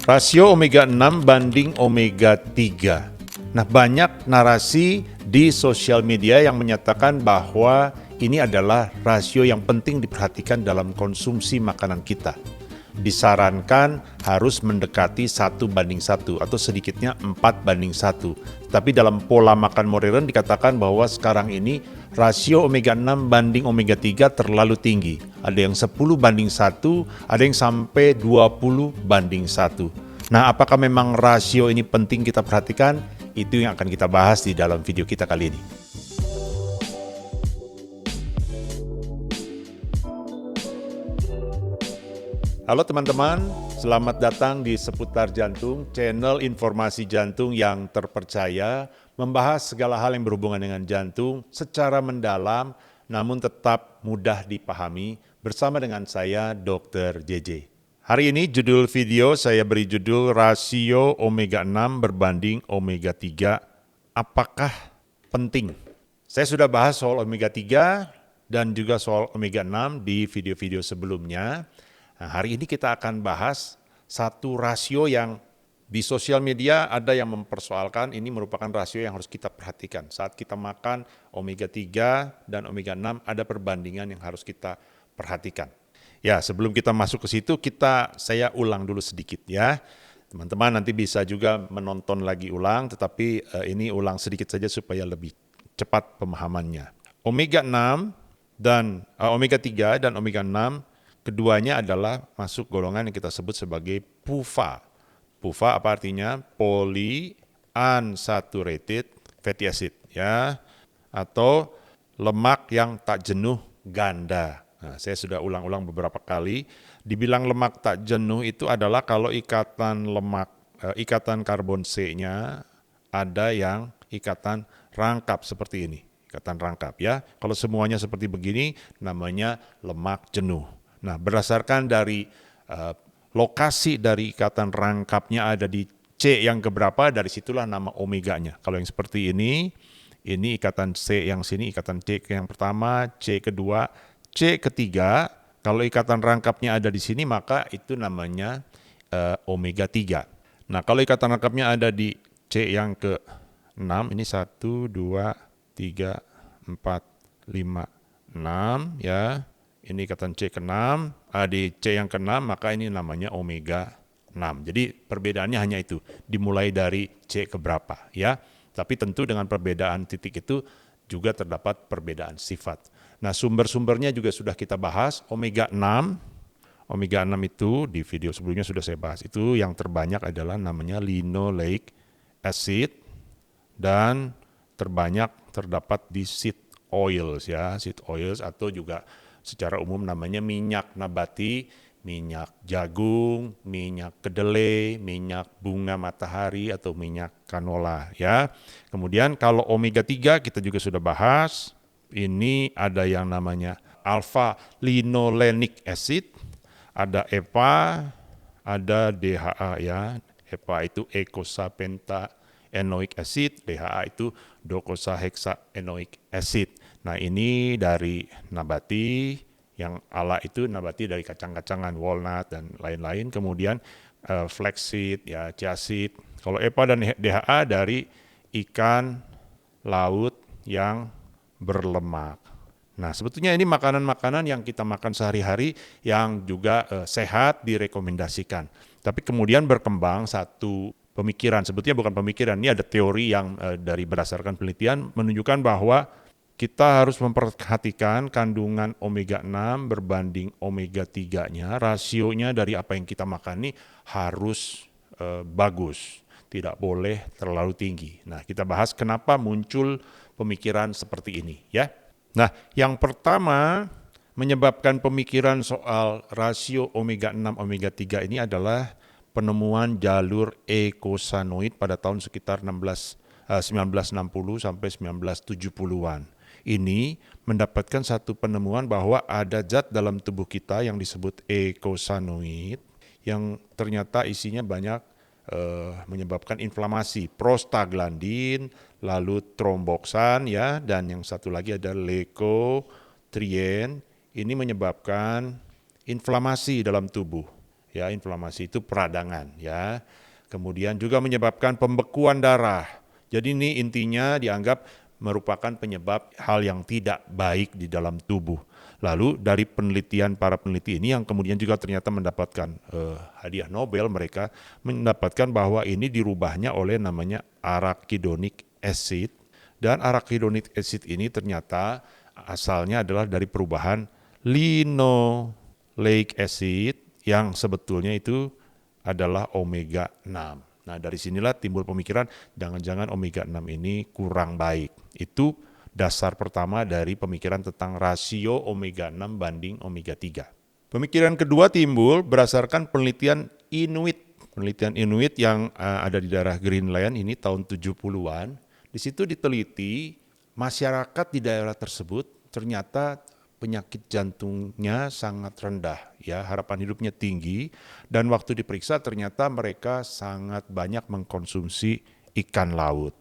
Rasio omega 6 banding omega 3. Nah, banyak narasi di sosial media yang menyatakan bahwa ini adalah rasio yang penting diperhatikan dalam konsumsi makanan kita. Disarankan harus mendekati 1:1 atau sedikitnya 4:1. Tapi dalam pola makan modern dikatakan bahwa sekarang ini rasio omega 6 banding omega 3 terlalu tinggi. Ada yang 10:1, ada yang sampai 20:1. Nah, apakah memang rasio ini penting kita perhatikan? Itu yang akan kita bahas di dalam video kita kali ini. Halo teman-teman, selamat datang di Seputar Jantung, channel informasi jantung yang terpercaya, membahas segala hal yang berhubungan dengan jantung secara mendalam, namun tetap mudah dipahami, bersama dengan saya, Dr. JJ. Hari ini judul video saya beri judul Rasio Omega 6 berbanding Omega 3, apakah penting? Saya sudah bahas soal Omega 3 dan juga soal Omega 6 di video-video sebelumnya. Nah, hari ini kita akan bahas satu rasio yang di sosial media ada yang mempersoalkan ini merupakan rasio yang harus kita perhatikan. Saat kita makan omega 3 dan omega 6 ada perbandingan yang harus kita perhatikan. Ya, sebelum kita masuk ke situ saya ulang dulu sedikit ya. Teman-teman nanti bisa juga menonton lagi ulang, tetapi ini ulang sedikit saja supaya lebih cepat pemahamannya. Omega 6 dan omega 3 dan omega 6 keduanya adalah masuk golongan yang kita sebut sebagai PUFA. PUFA apa artinya? Polyunsaturated fatty acid ya, atau lemak yang tak jenuh ganda. Nah, saya sudah ulang-ulang beberapa kali. Dibilang lemak tak jenuh itu adalah kalau ikatan karbon C-nya ada yang ikatan rangkap seperti ini, ikatan rangkap ya. Kalau semuanya seperti begini namanya lemak jenuh. Nah, berdasarkan dari lokasi dari ikatan rangkapnya ada di C yang keberapa, dari situlah nama omeganya. Kalau yang seperti ini ikatan C yang sini, ikatan C yang pertama, C kedua, C ketiga. Kalau ikatan rangkapnya ada di sini, maka itu namanya omega 3. Nah, kalau ikatan rangkapnya ada di C yang ke-6, ini 1, 2, 3, 4, 5, 6 ya. Ini ikatan C ke-6, di C yang ke-6 maka ini namanya omega 6. Jadi perbedaannya hanya itu, dimulai dari C ke berapa ya. Tapi tentu dengan perbedaan titik itu juga terdapat perbedaan sifat. Nah, sumber-sumbernya juga sudah kita bahas. Omega 6 itu di video sebelumnya sudah saya bahas. Itu yang terbanyak adalah namanya linoleic acid dan terbanyak terdapat di seed oils ya, seed oils atau juga secara umum namanya minyak nabati, minyak jagung, minyak kedelai, minyak bunga matahari atau minyak canola ya. Kemudian kalau omega 3 kita juga sudah bahas, ini ada yang namanya alpha linolenic acid, ada EPA, ada DHA ya. EPA itu eicosapentaenoic acid, DHA itu docosahexaenoic acid. Nah, ini dari nabati, yang ala itu nabati dari kacang-kacangan, walnut dan lain-lain. Kemudian flaxseed, ya, chia seed. Kalau EPA dan DHA dari ikan laut yang berlemak. Nah, sebetulnya ini makanan-makanan yang kita makan sehari-hari yang juga sehat direkomendasikan. Tapi kemudian berkembang satu pemikiran, sebetulnya bukan pemikiran, ini ada teori yang dari berdasarkan penelitian menunjukkan bahwa kita harus memperhatikan kandungan omega 6 berbanding omega 3-nya, rasionya dari apa yang kita makan ini harus bagus, tidak boleh terlalu tinggi. Nah, kita bahas kenapa muncul pemikiran seperti ini ya. Nah, yang pertama menyebabkan pemikiran soal rasio omega 6 omega 3 ini adalah penemuan jalur eicosanoid pada tahun sekitar 1960 sampai 1970-an. Ini mendapatkan satu penemuan bahwa ada zat dalam tubuh kita yang disebut eicosanoid yang ternyata isinya banyak menyebabkan inflamasi, prostaglandin, lalu tromboksan ya, dan yang satu lagi ada leukotriene. Ini menyebabkan inflamasi dalam tubuh ya, inflamasi itu peradangan, ya. Kemudian juga menyebabkan pembekuan darah. Jadi ini intinya dianggap merupakan penyebab hal yang tidak baik di dalam tubuh. Lalu dari penelitian para peneliti ini yang kemudian juga ternyata mendapatkan hadiah Nobel, mereka mendapatkan bahwa ini dirubahnya oleh namanya arachidonic acid. Dan arachidonic acid ini ternyata asalnya adalah dari perubahan linoleic acid yang sebetulnya itu adalah omega 6. Nah, dari sinilah timbul pemikiran jangan-jangan omega 6 ini kurang baik. Itu dasar pertama dari pemikiran tentang rasio omega 6 banding omega 3. Pemikiran kedua timbul berdasarkan penelitian Inuit. Penelitian Inuit yang ada di daerah Greenland ini tahun 70-an. Di situ diteliti masyarakat di daerah tersebut ternyata penyakit jantungnya sangat rendah, ya, harapan hidupnya tinggi, dan waktu diperiksa ternyata mereka sangat banyak mengkonsumsi ikan laut.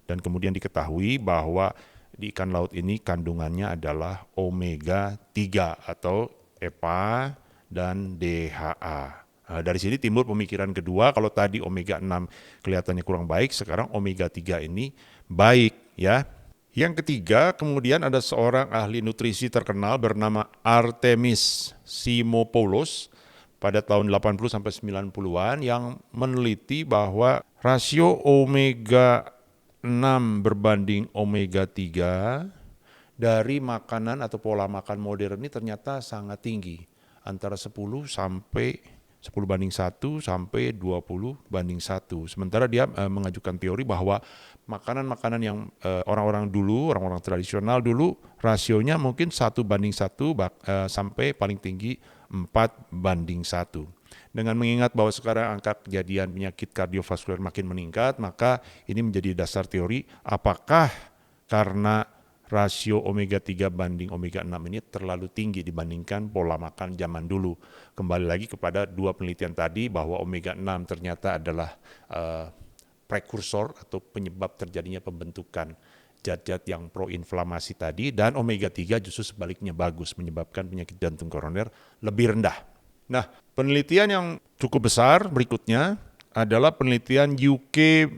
Dan kemudian diketahui bahwa di ikan laut ini kandungannya adalah omega 3 atau EPA dan DHA. Nah, dari sini timbul pemikiran kedua, kalau tadi omega 6 kelihatannya kurang baik, sekarang omega 3 ini baik, ya. Yang ketiga, kemudian ada seorang ahli nutrisi terkenal bernama Artemis Simopoulos pada tahun 80 sampai 90-an yang meneliti bahwa rasio omega 6 berbanding omega 3 dari makanan atau pola makan modern ini ternyata sangat tinggi, antara 10 banding 1 sampai 20 banding 1. Sementara dia mengajukan teori bahwa makanan-makanan yang orang-orang tradisional dulu rasionya mungkin 1 banding 1 sampai paling tinggi 4 banding 1. Dengan mengingat bahwa sekarang angka kejadian penyakit kardiovaskuler makin meningkat, maka ini menjadi dasar teori apakah karena rasio omega 3 banding omega 6 ini terlalu tinggi dibandingkan pola makan zaman dulu. Kembali lagi kepada dua penelitian tadi bahwa omega 6 ternyata adalah prekursor atau penyebab terjadinya pembentukan zat-zat yang proinflamasi tadi, dan omega 3 justru sebaliknya bagus, menyebabkan penyakit jantung koroner lebih rendah. Nah, penelitian yang cukup besar berikutnya adalah penelitian UK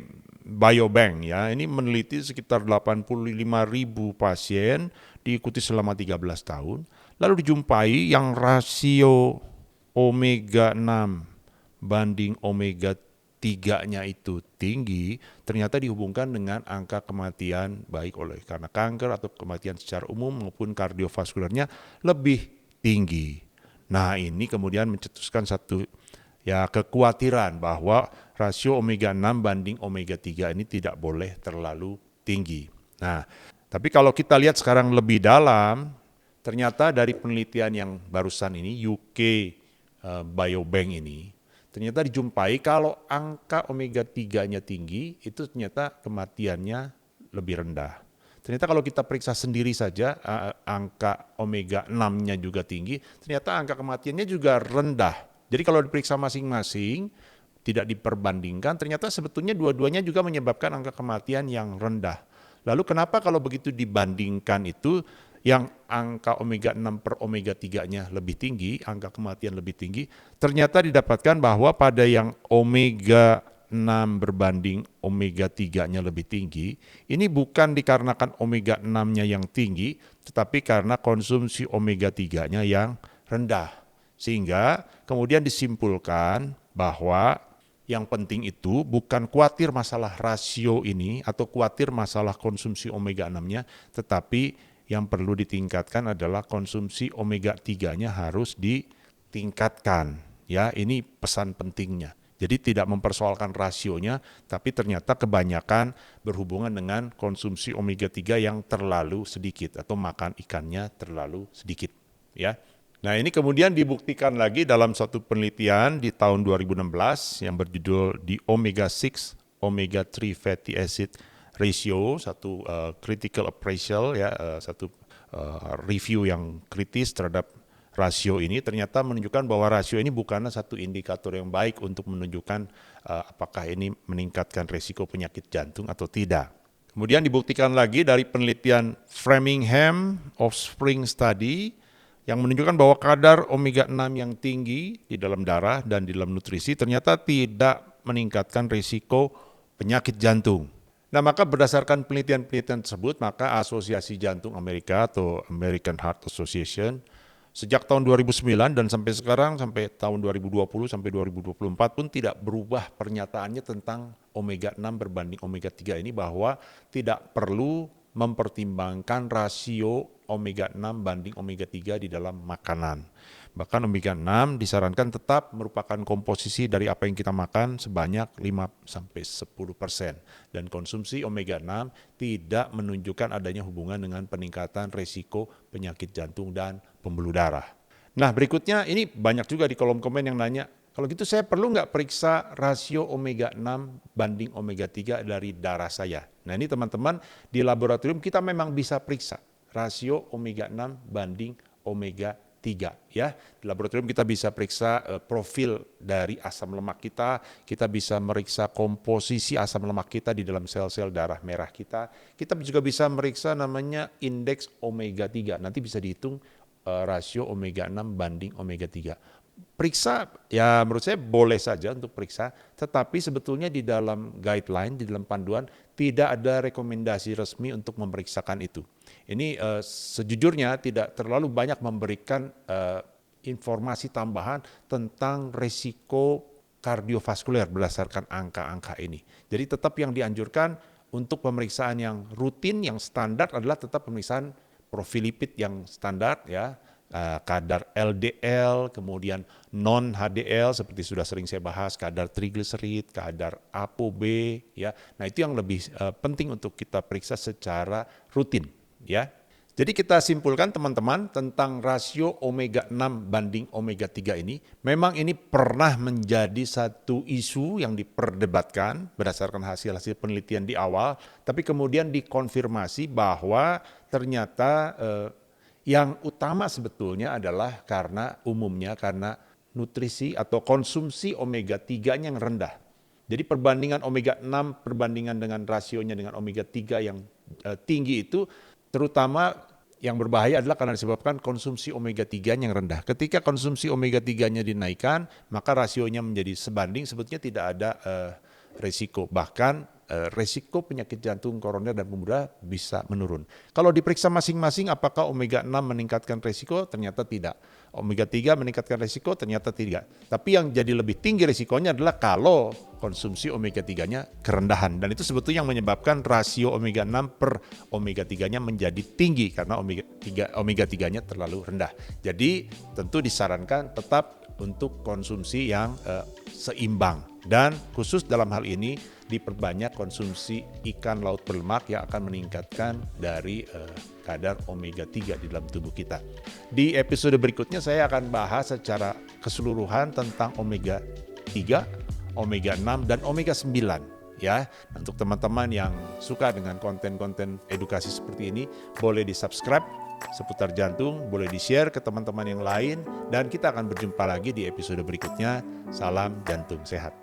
Biobank, ya. Ini meneliti sekitar 85.000 pasien, diikuti selama 13 tahun. Lalu dijumpai yang rasio omega 6 banding omega 3-nya itu tinggi, ternyata dihubungkan dengan angka kematian baik oleh karena kanker atau kematian secara umum maupun kardiovaskulernya lebih tinggi. Nah, ini kemudian mencetuskan satu kekhawatiran bahwa rasio omega 6 banding omega 3 ini tidak boleh terlalu tinggi. Nah, tapi kalau kita lihat sekarang lebih dalam, ternyata dari penelitian yang barusan ini, UK Biobank ini, ternyata dijumpai kalau angka omega 3-nya tinggi, itu ternyata kematiannya lebih rendah. Ternyata kalau kita periksa sendiri saja, angka omega 6-nya juga tinggi, ternyata angka kematiannya juga rendah. Jadi kalau diperiksa masing-masing, tidak diperbandingkan, ternyata sebetulnya dua-duanya juga menyebabkan angka kematian yang rendah. Lalu kenapa kalau begitu dibandingkan itu, yang angka omega 6 per omega 3-nya lebih tinggi, angka kematian lebih tinggi, ternyata didapatkan bahwa pada yang omega 6 berbanding omega 3-nya lebih tinggi, ini bukan dikarenakan omega 6-nya yang tinggi, tetapi karena konsumsi omega 3-nya yang rendah. Sehingga kemudian disimpulkan bahwa yang penting itu bukan khawatir masalah rasio ini atau khawatir masalah konsumsi omega 6-nya, tetapi yang perlu ditingkatkan adalah konsumsi omega 3-nya harus ditingkatkan. Ya, ini pesan pentingnya. Jadi tidak mempersoalkan rasionya, tapi ternyata kebanyakan berhubungan dengan konsumsi omega 3 yang terlalu sedikit atau makan ikannya terlalu sedikit, ya. Nah, ini kemudian dibuktikan lagi dalam satu penelitian di tahun 2016 yang berjudul The Omega 6 Omega 3 Fatty Acid Ratio, satu critical appraisal, ya, satu review yang kritis terhadap rasio ini. Ternyata menunjukkan bahwa rasio ini bukanlah satu indikator yang baik untuk menunjukkan apakah ini meningkatkan resiko penyakit jantung atau tidak. Kemudian dibuktikan lagi dari penelitian Framingham Offspring Study. yang menunjukkan bahwa kadar omega 6 yang tinggi di dalam darah dan di dalam nutrisi ternyata tidak meningkatkan risiko penyakit jantung. Nah, maka berdasarkan penelitian-penelitian tersebut, maka Asosiasi Jantung Amerika atau American Heart Association sejak tahun 2009 dan sampai sekarang, sampai tahun 2020 sampai 2024 pun tidak berubah pernyataannya tentang omega 6 berbanding omega 3 ini, bahwa tidak perlu mempertimbangkan rasio omega 6 banding omega 3 di dalam makanan. Bahkan omega 6 disarankan tetap merupakan komposisi dari apa yang kita makan sebanyak 5-10%. Dan konsumsi omega 6 tidak menunjukkan adanya hubungan dengan peningkatan risiko penyakit jantung dan pembuluh darah. Nah, berikutnya ini banyak juga di kolom komen yang nanya, kalau gitu saya perlu nggak periksa rasio omega 6 banding omega 3 dari darah saya? Nah, ini teman-teman, di laboratorium kita memang bisa periksa rasio omega 6 banding omega 3 ya. Di laboratorium kita bisa periksa profil dari asam lemak kita bisa meriksa komposisi asam lemak kita di dalam sel-sel darah merah kita juga bisa meriksa namanya indeks omega 3. Nanti bisa dihitung rasio omega 6 banding omega 3. Periksa, ya menurut saya boleh saja untuk periksa, tetapi sebetulnya di dalam guideline, di dalam panduan, tidak ada rekomendasi resmi untuk memeriksakan itu. Ini sejujurnya tidak terlalu banyak memberikan informasi tambahan tentang risiko kardiovaskuler berdasarkan angka-angka ini. Jadi tetap yang dianjurkan untuk pemeriksaan yang rutin, yang standar adalah tetap pemeriksaan profil lipid yang standar ya, kadar LDL, kemudian non HDL seperti sudah sering saya bahas, kadar trigliserid, kadar ApoB ya. Nah, itu yang lebih penting untuk kita periksa secara rutin ya. Jadi kita simpulkan teman-teman tentang rasio omega 6 banding omega 3 ini, memang ini pernah menjadi satu isu yang diperdebatkan berdasarkan hasil-hasil penelitian di awal, tapi kemudian dikonfirmasi bahwa ternyata yang utama sebetulnya adalah karena nutrisi atau konsumsi omega 3-nya yang rendah. Jadi perbandingan omega 6 perbandingan dengan rasionya dengan omega 3 yang tinggi itu terutama yang berbahaya adalah karena disebabkan konsumsi omega 3-nya yang rendah. Ketika konsumsi omega 3-nya dinaikkan, maka rasionya menjadi sebanding, sebetulnya tidak ada resiko. Bahkan resiko penyakit jantung, koroner, dan pembuluh darah bisa menurun. Kalau diperiksa masing-masing apakah omega 6 meningkatkan resiko, ternyata tidak. Omega 3 meningkatkan resiko, ternyata tidak. Tapi yang jadi lebih tinggi resikonya adalah kalau konsumsi omega 3-nya kerendahan. Dan itu sebetulnya yang menyebabkan rasio omega 6 per omega 3-nya menjadi tinggi karena omega 3-nya terlalu rendah. Jadi tentu disarankan tetap untuk konsumsi yang seimbang. Dan khusus dalam hal ini diperbanyak konsumsi ikan laut berlemak yang akan meningkatkan dari kadar omega 3 di dalam tubuh kita. Di episode berikutnya saya akan bahas secara keseluruhan tentang omega 3, omega 6, dan omega 9. Ya, untuk teman-teman yang suka dengan konten-konten edukasi seperti ini, boleh di-subscribe seputar jantung, boleh di-share ke teman-teman yang lain, dan kita akan berjumpa lagi di episode berikutnya. Salam jantung sehat.